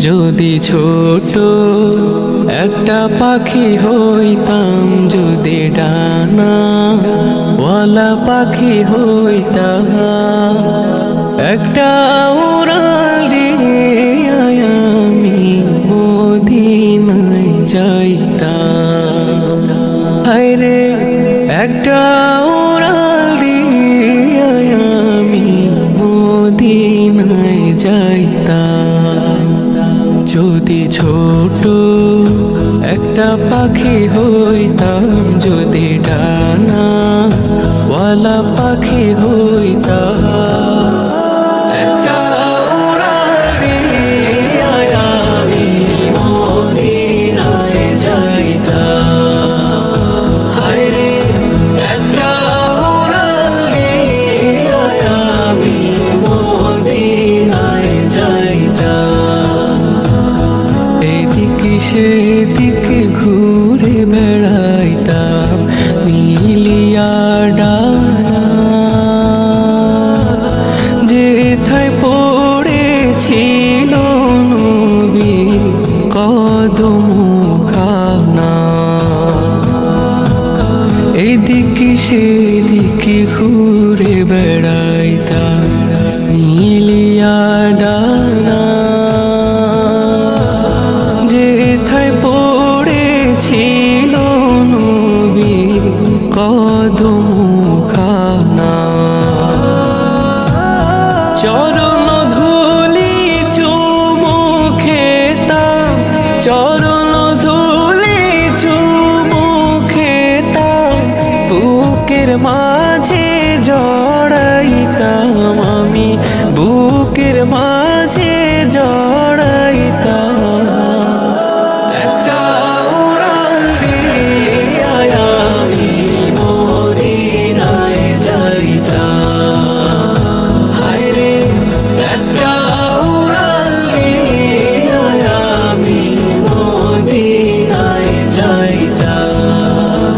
যদি ছোট একটা পাখি হইতাম, যদি ডানা ওয়ালা পাখি হইতাম, একটা উড়াল দিয়ে আমি মদিনায় যাইতাম। হায়রে একটা উড়াল দিয়ে আমি মদিনায় যাইতাম। যদি ছোট একটা পাখি হইতাম, যদি ডানা ওয়ালা পাখি হইতাম, একটা উড়াল দিয়ে আমি মদিনায় যাইতাম। হায়রে একটা উড়াল দিয়ে আমি মদিনায় যাইতাম। এদিকে সেদিকে ঘুরে বেড়াইতাম মিলিয়া ডানা, যেথায় পড়েছিল নবী কদমখানা। এদিকে সেদিকে ঘুরে বেড়াইতাম মিলিয়া ডানা, যেথায় পড়েছিল নবী কদমখানা। চরণ ধুলি চুমু খেতাম, চরণ ধুলি চুমু খেতাম, বুকের মাঝে জড়াইতাম আমি, বুকের মাঝে জড়াইতাম। একটা উড়াল দিয়ে আমি মদিনায় যাইতাম। হায়রে একটা উড়াল দিয়ে আমি মদিনায় যাইতাম।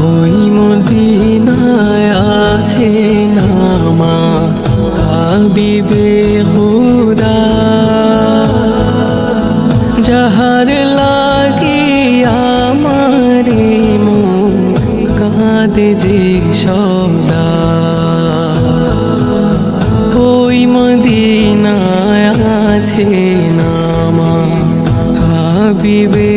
ওই মদিনায় আছে নামা হাবিবে খুদা, যাহার লাগি আমারে মন কাঁদে যে সদা। ওই মদিনায় আছে নামা হাবিবে